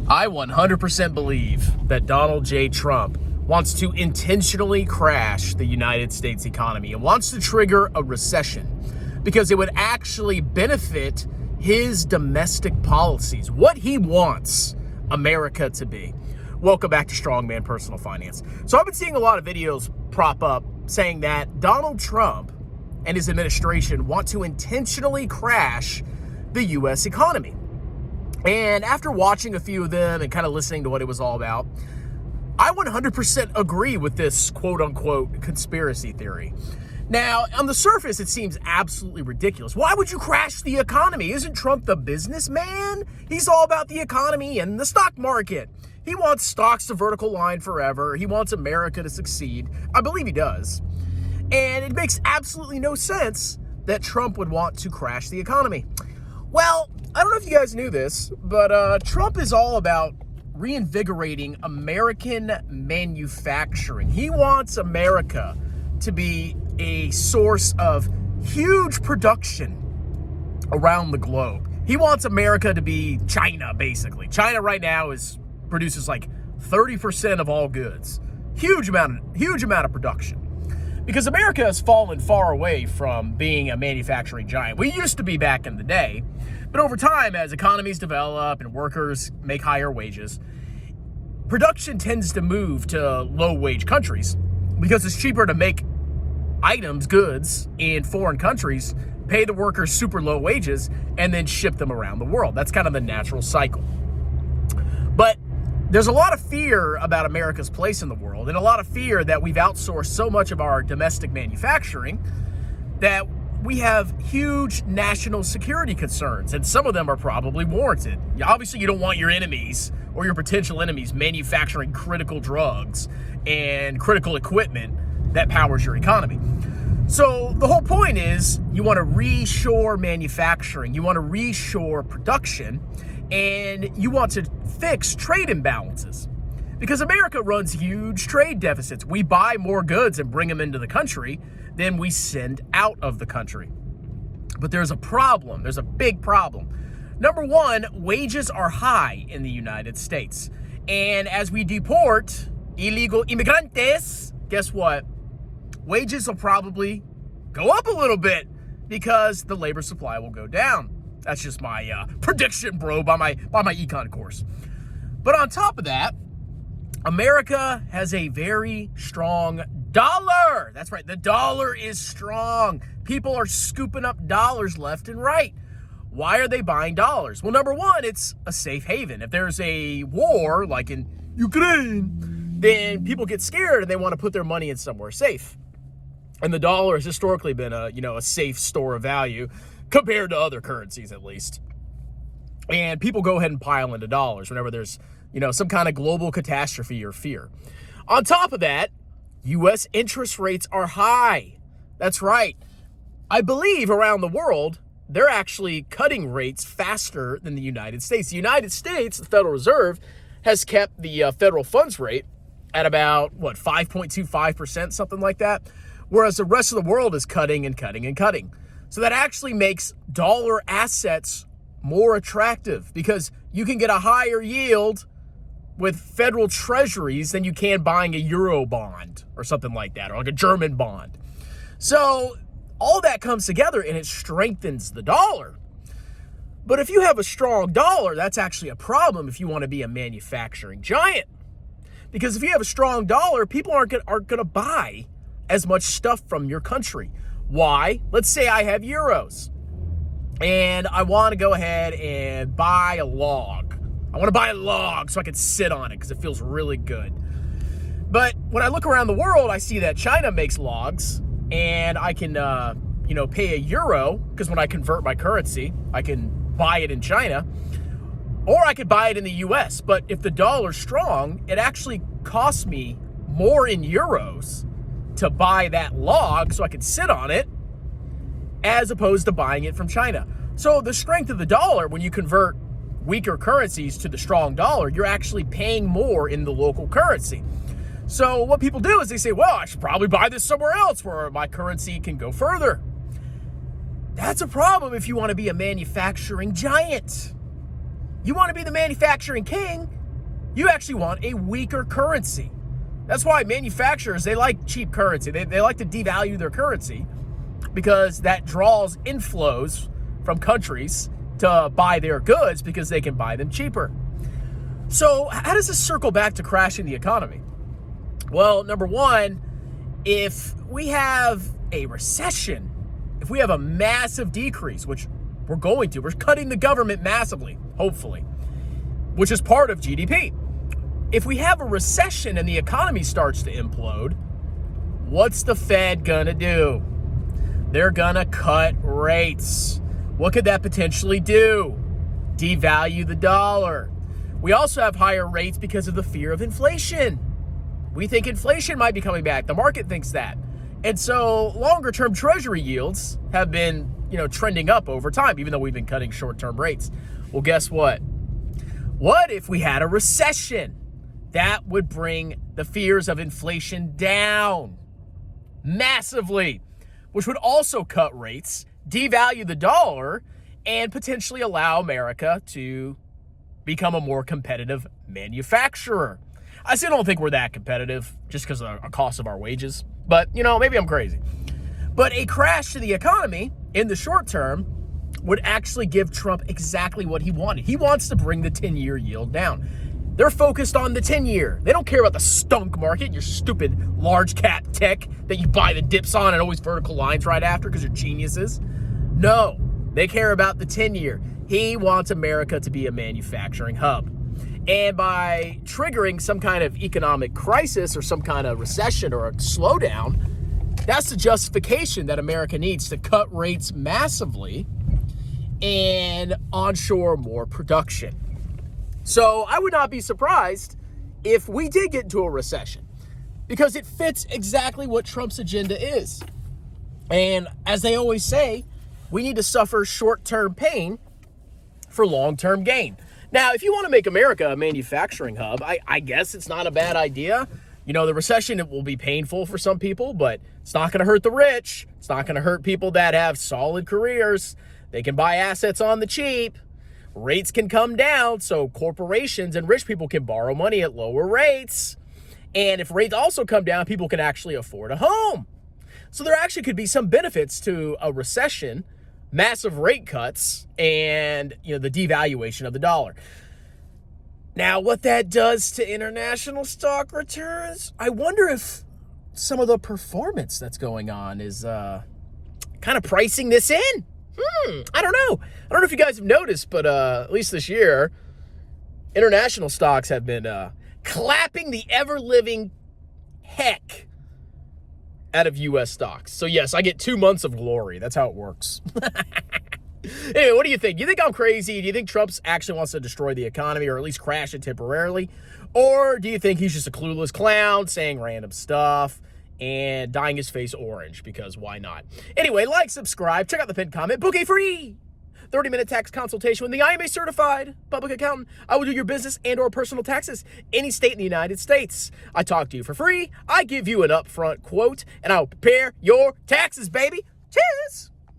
I 100% believe that Donald J. Trump wants to intentionally crash the United States economy and wants to trigger a recession because it would actually benefit his domestic policies, what he wants America to be. Welcome back to Strongman Personal Finance. So I've been seeing a lot of videos prop up saying that Donald Trump and his administration want to intentionally crash the U.S. economy. And after watching a few of them and kind of listening to what it was all about, I 100% agree with this quote-unquote conspiracy theory. Now, on the surface, it seems absolutely ridiculous. Why would you crash the economy? Isn't Trump the businessman? He's all about the economy and the stock market. He wants stocks to vertical line forever. He wants America to succeed. I believe he does. And it makes absolutely no sense that Trump would want to crash the economy. Well, I don't know if you guys knew this, but Trump is all about reinvigorating American manufacturing. He wants America to be a source of huge production around the globe. He wants America to be China, basically. China right now produces like 30% of all goods. Huge amount of production. Because America has fallen far away from being a manufacturing giant. We used to be back in the day, but over time, as economies develop and workers make higher wages, production tends to move to low-wage countries because it's cheaper to make items, goods, in foreign countries, pay the workers super low wages, and then ship them around the world. That's kind of the natural cycle. But there's a lot of fear about America's place in the world and a lot of fear that we've outsourced so much of our domestic manufacturing that we have huge national security concerns, and some of them are probably warranted. Obviously, you don't want your enemies or your potential enemies manufacturing critical drugs and critical equipment that powers your economy. So the whole point is you want to reshore manufacturing, you want to reshore production, and you want to fix trade imbalances. Because America runs huge trade deficits. We buy more goods and bring them into the country than we send out of the country. But there's a problem. There's a big problem. Number one, wages are high in the United States. And as we deport illegal immigrantes, guess what? Wages will probably go up a little bit because the labor supply will go down. That's just my prediction, bro, by my econ course. But on top of that, America has a very strong dollar. That's right. The dollar is strong. People are scooping up dollars left and right. Why are they buying dollars? Well, number one, it's a safe haven. If there's a war, like in Ukraine, then people get scared and they want to put their money in somewhere safe. And the dollar has historically been a safe store of value compared to other currencies, at least. And people go ahead and pile into dollars whenever there's, some kind of global catastrophe or fear. On top of that, U.S. interest rates are high. That's right. I believe around the world, they're actually cutting rates faster than the United States. The United States, the Federal Reserve, has kept the federal funds rate at about, 5.25%, something like that, whereas the rest of the world is cutting and cutting and cutting. So that actually makes dollar assets more attractive because you can get a higher yield with federal treasuries than you can buying a euro bond or something like that, or like a German bond. So all that comes together and it strengthens the dollar. But if you have a strong dollar, that's actually a problem if you want to be a manufacturing giant. Because if you have a strong dollar, people aren't going to buy as much stuff from your country. Why? Let's say I have euros and I want to go ahead and buy a log. I want to buy a log so I can sit on it because it feels really good. But when I look around the world, I see that China makes logs and I can, pay a euro because when I convert my currency, I can buy it in China or I could buy it in the US. But if the dollar's strong, it actually costs me more in euros to buy that log so I can sit on it as opposed to buying it from China. So the strength of the dollar, when you convert weaker currencies to the strong dollar, you're actually paying more in the local currency. So what people do is they say, well, I should probably buy this somewhere else where my currency can go further. That's a problem if you want to be a manufacturing giant. You want to be the manufacturing king, you actually want a weaker currency. That's why manufacturers, they like cheap currency. They like to devalue their currency because that draws inflows from countries to buy their goods because they can buy them cheaper. So how does this circle back to crashing the economy? Well, number one, if we have a recession, if we have a massive decrease, which we're cutting the government massively, hopefully, which is part of GDP. If we have a recession and the economy starts to implode, what's the Fed gonna do? They're gonna cut rates. What could that potentially do? Devalue the dollar. We also have higher rates because of the fear of inflation. We think inflation might be coming back. The market thinks that. And so longer-term treasury yields have been, trending up over time, even though we've been cutting short-term rates. Well, guess what? What if we had a recession? That would bring the fears of inflation down massively, which would also cut rates, devalue the dollar, and potentially allow America to become a more competitive manufacturer. I still don't think we're that competitive just because of the cost of our wages, but maybe I'm crazy. But a crash to the economy in the short term would actually give Trump exactly what he wanted. He wants to bring the 10-year yield down. They're focused on the 10-year. They don't care about the stunk market, your stupid large cap tech that you buy the dips on and always vertical lines right after because you're geniuses. No, they care about the 10-year. He wants America to be a manufacturing hub. And by triggering some kind of economic crisis or some kind of recession or a slowdown, that's the justification that America needs to cut rates massively and onshore more production. So I would not be surprised if we did get into a recession because it fits exactly what Trump's agenda is. And as they always say, we need to suffer short-term pain for long-term gain. Now, if you want to make America a manufacturing hub, I guess it's not a bad idea. The recession, it will be painful for some people, but it's not going to hurt the rich. It's not going to hurt people that have solid careers. They can buy assets on the cheap. Rates can come down, so corporations and rich people can borrow money at lower rates. And if rates also come down, people can actually afford a home. So there actually could be some benefits to a recession, massive rate cuts, and the devaluation of the dollar. Now, what that does to international stock returns, I wonder if some of the performance that's going on is kind of pricing this in. I don't know. I don't know if you guys have noticed, but at least this year, international stocks have been clapping the ever-living heck out of U.S. stocks. So yes, I get 2 months of glory. That's how it works. Anyway, what do you think? Do you think I'm crazy? Do you think Trump actually wants to destroy the economy or at least crash it temporarily? Or do you think he's just a clueless clown saying random stuff and dyeing his face orange? Because why not? Anyway, like, subscribe, check out the pinned comment, book a free 30-minute tax consultation with the IMA certified public accountant. I will do your business and or personal taxes any state in the United States. I talk to you for free. I give you an upfront quote and I'll prepare your taxes, baby. Cheers.